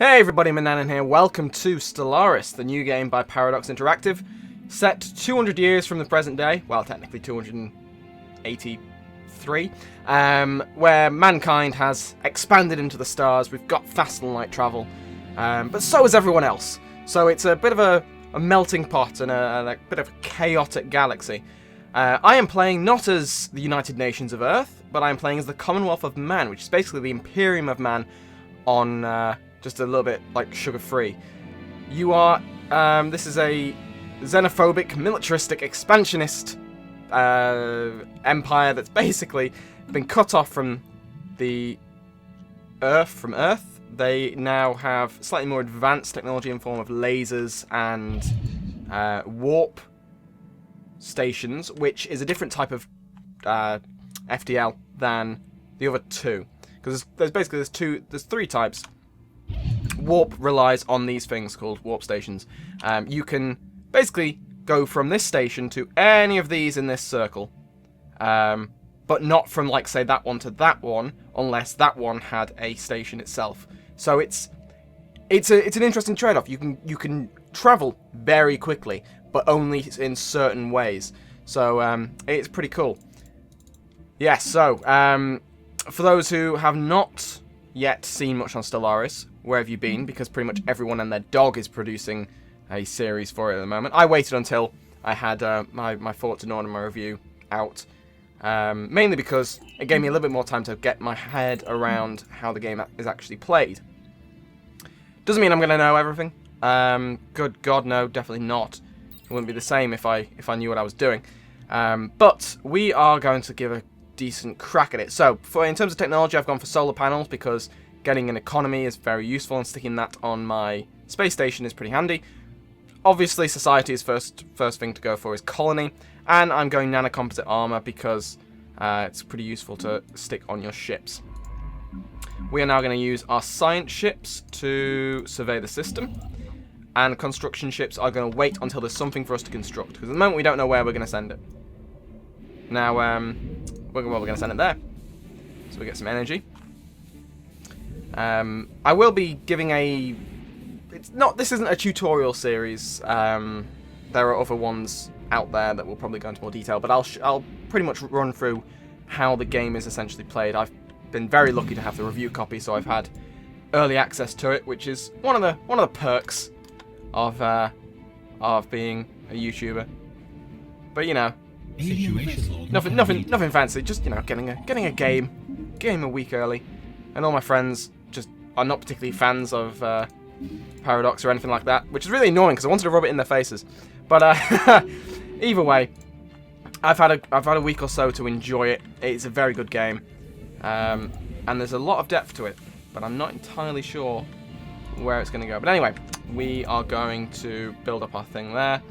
Hey everybody, Manannan here. Welcome to Stellaris, the new game by Paradox Interactive, set 200 years from the present day, well technically 283, where mankind has expanded into the stars. We've got faster than light travel, but so has everyone else. So it's a bit of a melting pot and a bit of a chaotic galaxy. I am playing not as the United Nations of Earth, but I am playing as the Commonwealth of Man, which is basically the Imperium of Man on just a little bit like sugar-free. You are, this is a xenophobic, militaristic, expansionist empire that's basically been cut off from the Earth, They now have slightly more advanced technology in form of lasers and warp stations, which is a different type of FTL than the other two. Because there's three types. Warp relies on these things called warp stations. You can basically go from this station to any of these in this circle, but not from, like, say, that one to that one, unless that one had a station itself. So it's an interesting trade-off. You can travel very quickly, but only in certain ways. So it's pretty cool. Yes. So for those who have not yet seen much on Stellaris, where have you been? Because pretty much everyone and their dog is producing a series for it at the moment. I waited until I had my thoughts in order and my review out, mainly because it gave me a little bit more time to get my head around how the game is actually played. Doesn't mean I'm going to know everything. Good God, no, definitely not. It wouldn't be the same if I knew what I was doing. But we are going to give a decent crack at it. So, in terms of technology, I've gone for solar panels because getting an economy is very useful, and sticking that on my space station is pretty handy. Obviously, society's first thing to go for is colony, and I'm going nanocomposite armor because it's pretty useful to stick on your ships. We are now going to use our science ships to survey the system, and construction ships are going to wait until there's something for us to construct, because at the moment we don't know where we're going to send it. Now, we're going to send it there, so we get some energy. I will be giving this isn't a tutorial series. There are other ones out there that will probably go into more detail, but I'll pretty much run through how the game is essentially played. I've been very lucky to have the review copy, so I've had early access to it, which is one of the perks of being a YouTuber. But you know, nothing fancy. Just, you know, getting a game a week early, and all my friends just are not particularly fans of Paradox or anything like that, which is really annoying because I wanted to rub it in their faces. But either way, I've had a week or so to enjoy it. It's a very good game, and there's a lot of depth to it, but I'm not entirely sure where it's going to go. But anyway, we are going to build up our thing there.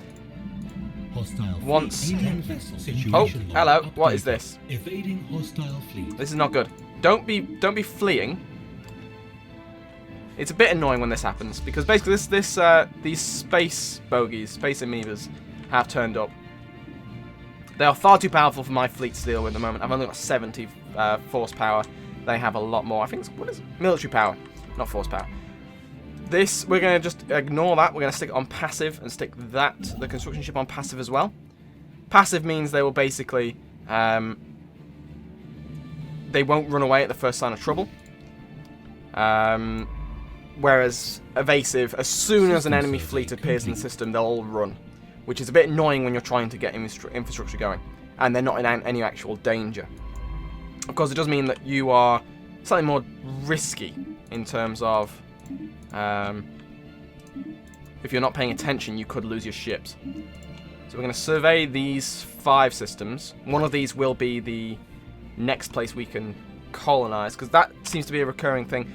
Once. Oh, hello. What is this? Evading hostile fleet. This is not good. Don't be fleeing. It's a bit annoying when this happens, because basically these space bogies, space amoebas, have turned up. They are far too powerful for my fleet to deal with at the moment. I've only got 70 force power. They have a lot more. I think what is it? Military power, not force power. This, we're going to just ignore that. We're going to stick it on passive and stick the construction ship on passive as well. Passive means they will basically they won't run away at the first sign of trouble. Whereas evasive, as soon as an enemy fleet appears in the system, they'll all run, which is a bit annoying when you're trying to get infrastructure going, and they're not in any actual danger. Of course, it does mean that you are slightly more risky in terms of if you're not paying attention, you could lose your ships. So we're going to survey these 5 systems. One of these will be the next place we can colonize, because that seems to be a recurring thing.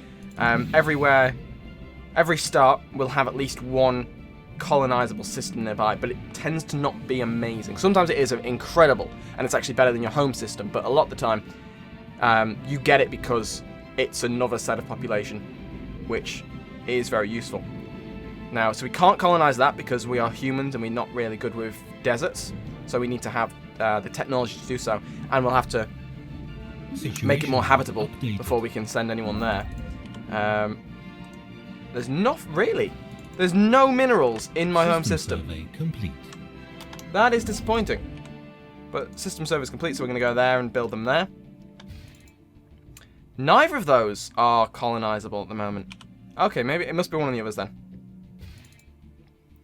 Every start will have at least one colonizable system nearby, but it tends to not be amazing. Sometimes it is incredible, and it's actually better than your home system, but a lot of the time you get it because it's another set of population, which is very useful. Now, so we can't colonize that because we are humans and we're not really good with deserts, so we need to have the technology to do so, and we'll have to make it more habitable before we can send anyone there. There's not really. There's no minerals in my home system. Survey complete. That is disappointing. But system survey is complete, so we're going to go there and build them there. Neither of those are colonizable at the moment. Okay, maybe it must be one of the others then.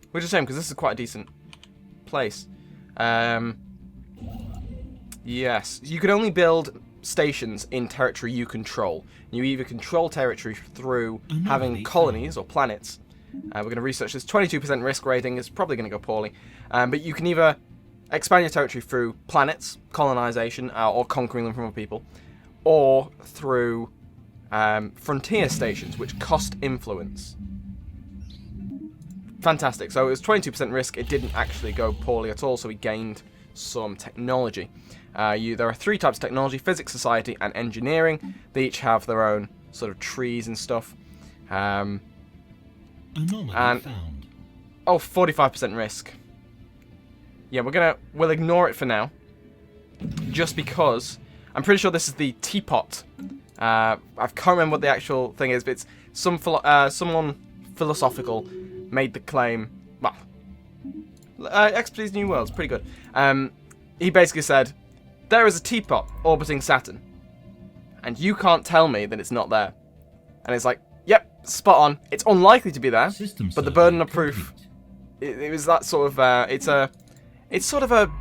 Which is a shame, because this is quite a decent place. Yes, you can only build stations in territory you control. You either control territory through having colonies or planets. We're going to research this. 22% risk rating is probably going to go poorly. But you can either expand your territory through planets, colonization, or conquering them from other people, or through frontier stations, which cost influence. Fantastic. So it was 22% risk. It didn't actually go poorly at all, so we gained some technology. There are 3 types of technology: physics, society, and engineering. They each have their own sort of trees and stuff. Anomaly found. Oh, 45% risk. Yeah, we'll ignore it for now, just because I'm pretty sure this is the teapot. I can't remember what the actual thing is, but it's someone philosophical made the claim. Well, Expertise New Worlds, pretty good. He basically said, there is a teapot orbiting Saturn, and you can't tell me that it's not there. And it's like, yep, spot on. It's unlikely to be there, but the burden of proof. It was that sort of. It's sort of a.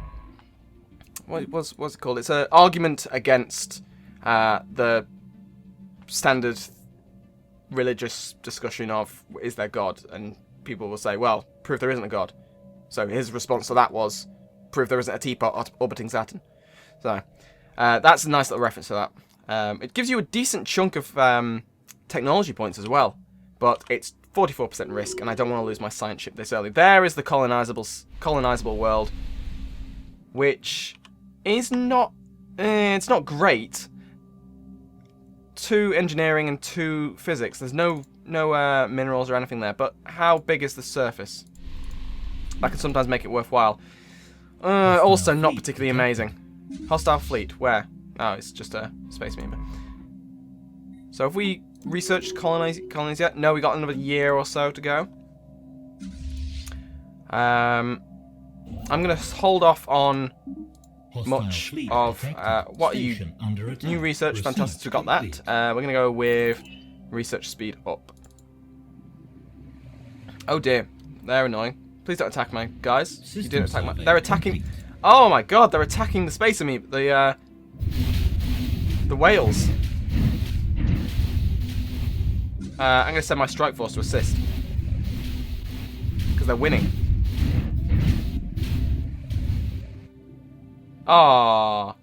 What's it called? It's an argument against the standard religious discussion of, is there God? And people will say, well, prove there isn't a God. So his response to that was, prove there isn't a teapot orbiting Saturn. So that's a nice little reference to that. It gives you a decent chunk of technology points as well, but it's 44% risk, and I don't want to lose my science ship this early. There is the colonizable world, which is not it's not great. 2 engineering and 2 physics. There's no minerals or anything there, but how big is the surface? That can sometimes make it worthwhile. Also not particularly amazing. Hostile fleet, where? Oh, it's just a space member. So have we researched colonies yet? No, we got another year or so to go. I'm going to hold off on much of what you new research. Fantastic, we got that. We're going to go with research speed up. Oh dear, they're annoying. Please don't attack my guys. You didn't attack my. They're attacking. Oh my god, they're attacking the space amoeba. The whales. I'm going to send my strike force to assist because they're winning. Ah,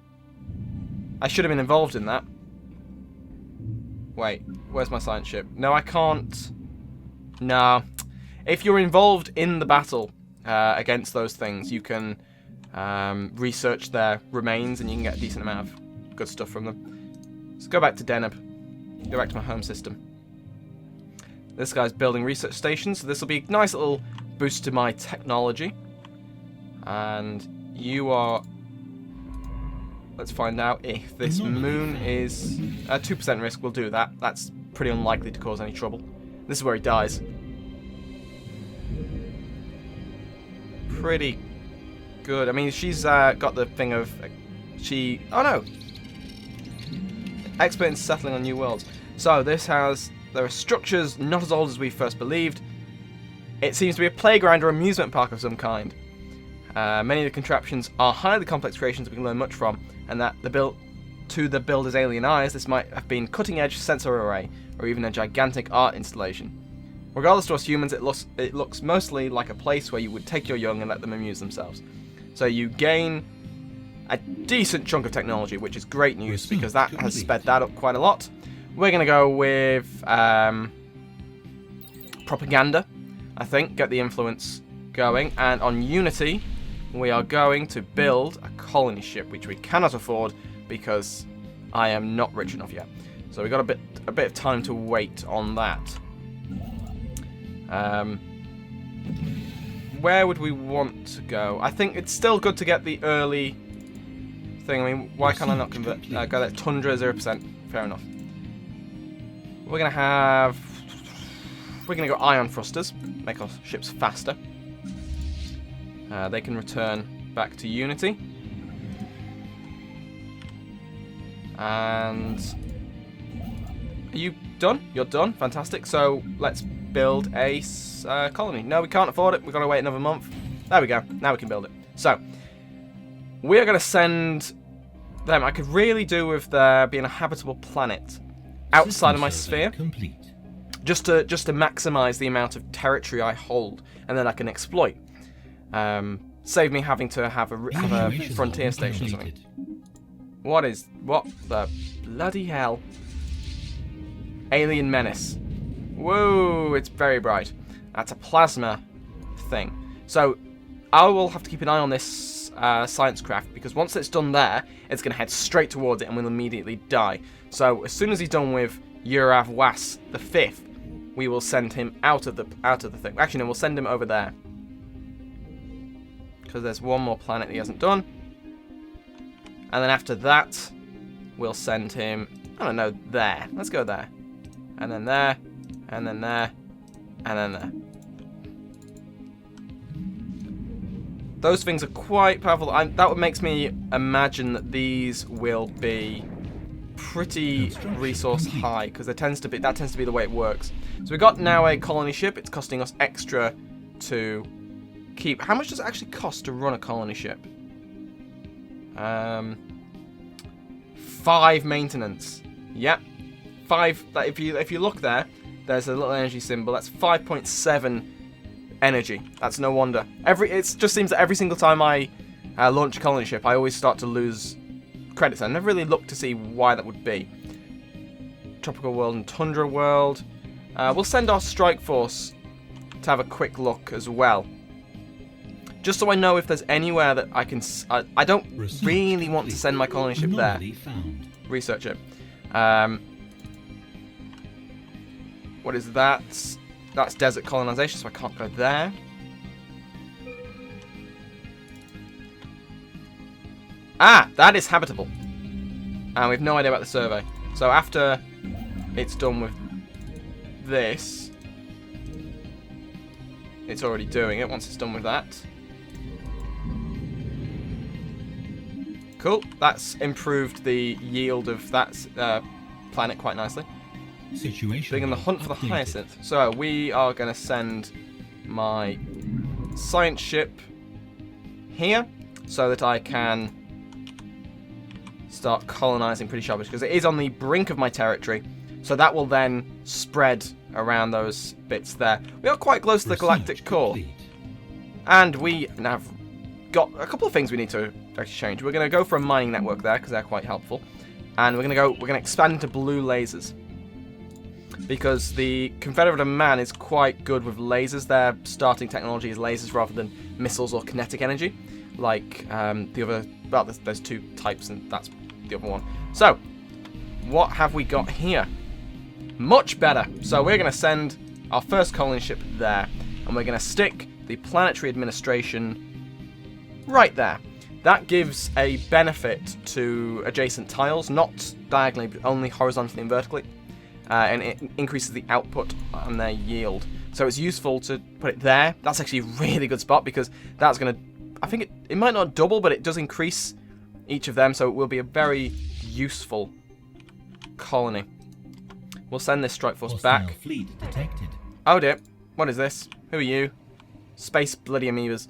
I should have been involved in that. Wait, where's my science ship? No, I can't. No. If you're involved in the battle against those things, you can research their remains and you can get a decent amount of good stuff from them. Let's go back to Deneb. Go back to my home system. This guy's building research stations, so this will be a nice little boost to my technology. And you are... Let's find out if this moon is... 2% risk, we'll do that. That's pretty unlikely to cause any trouble. This is where he dies. Pretty good. I mean, she's got the thing of... Oh no! Expert in settling on new worlds. So this has... There are structures not as old as we first believed. It seems to be a playground or amusement park of some kind. Many of the contraptions are highly complex creations we can learn much from, and that to the builder's alien eyes, this might have been cutting-edge sensor array, or even a gigantic art installation. Regardless to us humans, it looks mostly like a place where you would take your young and let them amuse themselves. So you gain a decent chunk of technology, which is great news, because that has sped that up quite a lot. We're going to go with propaganda, I think, get the influence going, and on Unity we are going to build a colony ship, which we cannot afford because I am not rich enough yet. So we've got a bit of time to wait on that. Where would we want to go? I think it's still good to get the early thing. I mean, why can't I not convert? Go there, Tundra 0%. Fair enough. We're gonna have we're going to go ion thrusters, make our ships faster. They can return back to Unity. And are you done? You're done. Fantastic. So let's build a colony. No, we can't afford it. We've got to wait another month. There we go. Now we can build it. So we are going to send them. I could really do with there being a habitable planet outside of my sphere. Complete. Just to maximize the amount of territory I hold, and then I can exploit. Save me having to have a frontier station or something. What the bloody hell? Alien menace. Whoa, it's very bright. That's a plasma thing. So I will have to keep an eye on this science craft, because once it's done there, it's going to head straight towards it and will immediately die. So as soon as he's done with Urav Was the 5th, we will send him out of the thing. Actually, no, we'll send him over there, because there's one more planet he hasn't done. And then after that, we'll send him, I don't know, there. Let's go there. And then there. And then there. And then there. Those things are quite powerful. That makes me imagine that these will be pretty resource high, because that tends to be the way it works. So we've got now a colony ship. It's costing us extra to keep. How much does it actually cost to run a colony ship? 5 maintenance. Yep. 5. If you look there, there's a little energy symbol. That's 5.7 energy. That's no wonder. It just seems that every single time I launch a colony ship, I always start to lose credits. I never really looked to see why that would be. Tropical world and tundra world. We'll send our strike force to have a quick look as well, just so I know if there's anywhere that I can. I don't really want to send my colony ship there. Research it. What is that? That's desert colonization, so I can't go there. Ah, that is habitable. And we have no idea about the survey. So after it's done with this, it's already doing it once it's done with that. Cool. That's improved the yield of that planet quite nicely. Situation. Being in the hunt for the hyacinth. So we are going to send my science ship here so that I can start colonizing pretty sharpish, because it is on the brink of my territory. So that will then spread around those bits there. We are quite close to the galactic core. And we have got a couple of things we need to exchange. We're going to go for a mining network there, because they're quite helpful. And we're going to expand into blue lasers, because the Confederate of Man is quite good with lasers. Their starting technology is lasers rather than missiles or kinetic energy, like the other. Well, there's 2 types, and that's the other one. So, what have we got here? Much better. So we're going to send our first colony ship there, and we're going to stick the planetary administration right there. That gives a benefit to adjacent tiles, not diagonally, but only horizontally and vertically. And it increases the output on their yield. So it's useful to put it there. That's actually a really good spot, because that's going to, I think it might not double, but it does increase each of them, so it will be a very useful colony. We'll send this strike force back. Fleet detected. Oh dear. What is this? Who are you? Space bloody amoebas.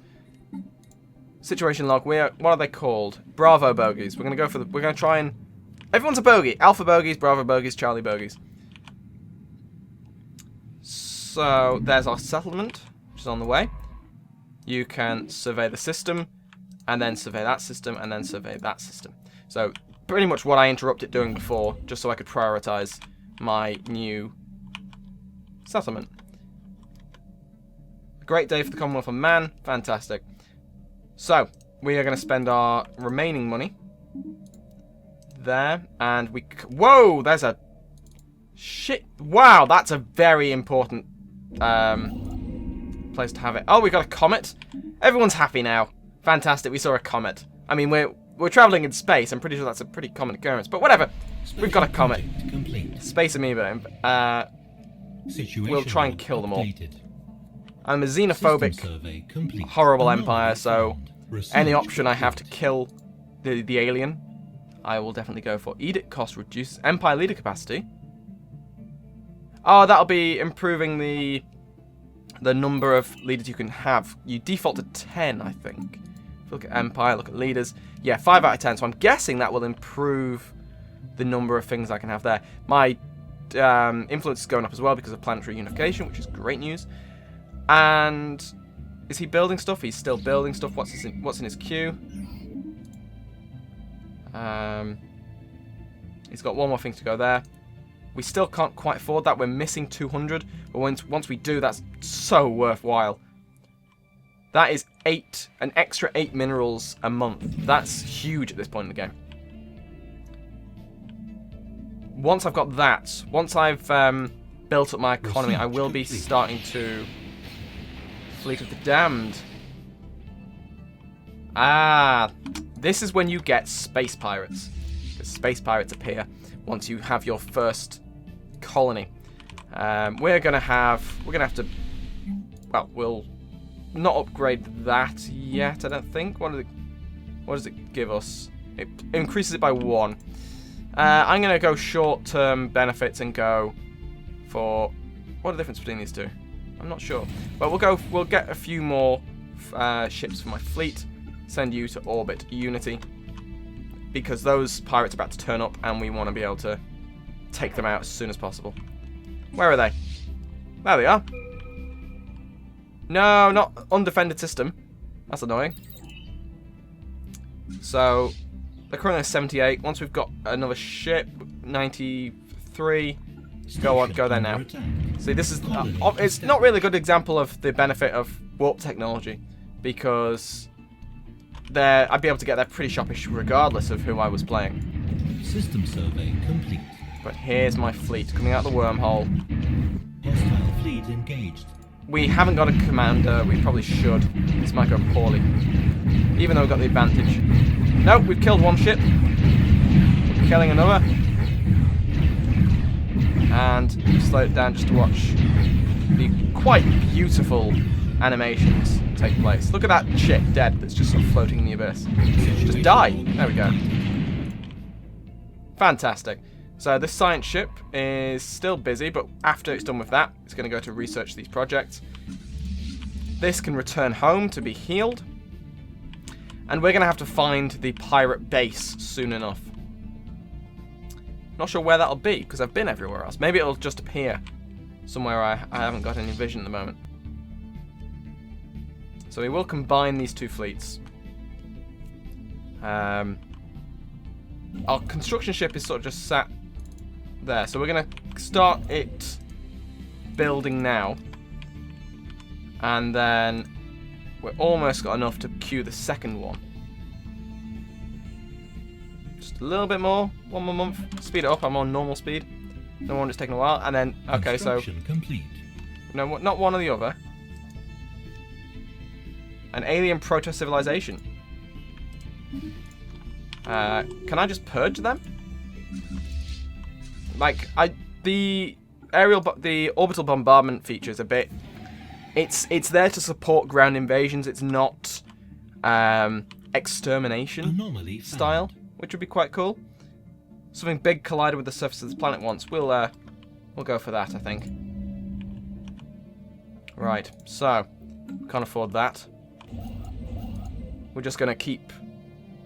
Situation log. What are they called? Bravo bogies. We're going to try and, everyone's a bogey. Alpha bogies, Bravo bogies, Charlie bogies. So there's our settlement, which is on the way. You can survey the system, and then survey that system, and then survey that system. So pretty much what I interrupted doing before, just so I could prioritize my new settlement. Great day for the Commonwealth of Man. Fantastic. So we are going to spend our remaining money there, and we. Whoa! There's a shit. Wow, that's a very important place to have it. Oh, we got a comet. Everyone's happy now. Fantastic. We saw a comet. I mean, we're traveling in space. I'm pretty sure that's a pretty common occurrence. But whatever. We've got a comet. Complete. Space amoeba. Situation we'll try and kill them all. updated. I'm a System xenophobic, survey complete. horrible Anomaly empire, so found. Research any option I have to complete. kill the alien, I will definitely go for. Edict cost reduces empire leader capacity. Oh, that'll be improving the number of leaders you can have. You default to 10, I think. If you look at empire, look at leaders. Yeah, 5 out of 10. So I'm guessing that will improve the number of things I can have there. My influence is going up as well because of planetary unification, which is great news. And is he building stuff? He's still building stuff. What's in his queue? He's got one more thing to go there. We still can't quite afford that. We're missing 200. But once we do, that's so worthwhile. That is an extra 8 minerals a month. That's huge at this point in the game. Once I've got that, once I've built up my economy, I will be starting to Fleet of the Damned. Ah, this is when you get space pirates. Because space pirates appear once you have your first colony. We're gonna have to. Well, we'll not upgrade that yet. I don't think. What does it give us? It increases it by 1. I'm gonna go short-term benefits and go for what are the difference between these two? I'm not sure. But we'll get a few more ships for my fleet. Send you to orbit Unity because those pirates are about to turn up and we want to be able to take them out as soon as possible. Where are they? There they are. No, not undefended system. That's annoying. So they're currently at 78. Once we've got another ship, 93. Go there now. See, this is it's not really a good example of the benefit of warp technology because I'd be able to get there pretty shoppish regardless of who I was playing. System survey complete. But here's my fleet coming out the wormhole. Hostile fleet engaged. We haven't got a commander. We probably should. This might go poorly. Even though we've got the advantage. Nope, we've killed one ship. We're killing another. And slow it down just to watch the quite beautiful animations take place. Look at that ship dead that's just sort of floating in the abyss. Just die. There we go. Fantastic. So this science ship is still busy, but after it's done with that, it's going to go to research these projects. This can return home to be healed. And we're going to have to find the pirate base soon enough. Not sure where that'll be, because I've been everywhere else. Maybe it'll just appear somewhere I haven't got any vision at the moment. So we will combine these two fleets. Our construction ship is sort of just sat there. So we're going to start it building now. And then we're almost got enough to queue the second one. Just a little bit more. 1 more month. Speed it up. I'm on normal speed. No wonder it's taking a while. And then, okay, so... complete. No, not one or the other. An alien proto-civilization. Can I just purge them? Like, the orbital bombardment feature is a bit... It's there to support ground invasions. It's not extermination style, which would be quite cool. Something big collided with the surface of this planet once. We'll go for that, I think. Right, so can't afford that. We're just going to keep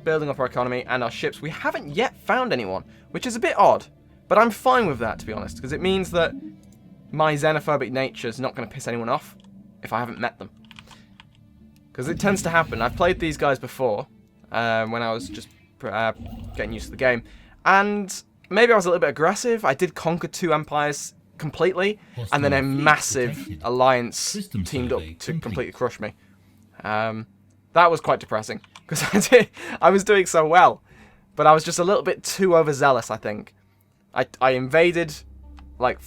building up our economy and our ships. We haven't yet found anyone, which is a bit odd, but I'm fine with that, to be honest, because it means that my xenophobic nature is not going to piss anyone off if I haven't met them. Because it tends to happen. I've played these guys before, when I was just getting used to the game, and maybe I was a little bit aggressive. I did conquer 2 empires completely, and then a massive alliance teamed up to completely crush me. That was quite depressing, because I was doing so well, but I was just a little bit too overzealous, I think. I invaded, like,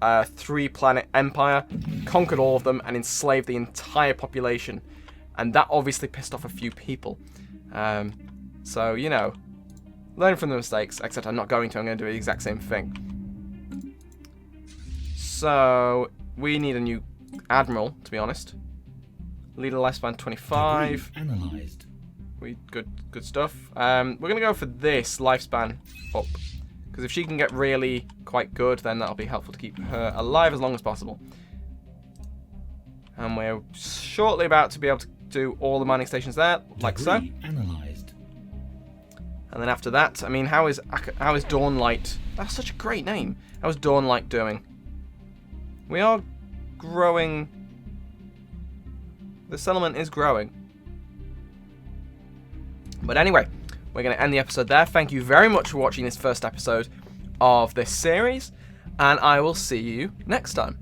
3-planet empire, conquered all of them, and enslaved the entire population, and that obviously pissed off a few people. So, you know, learn from the mistakes, except I'm not going to. I'm going to do the exact same thing. So, we need a new admiral, to be honest. Leader lifespan 25. Debris analyzed. Good stuff. We're going to go for this lifespan up. Because if she can get really quite good, then that'll be helpful to keep her alive as long as possible. And we're shortly about to be able to do all the mining stations there, like so. Debris analyzed. And then after that, I mean, how is Dawnlight? That's such a great name. How is Dawnlight doing? We are growing. The settlement is growing. But anyway, we're going to end the episode there. Thank you very much for watching this first episode of this series, and I will see you next time.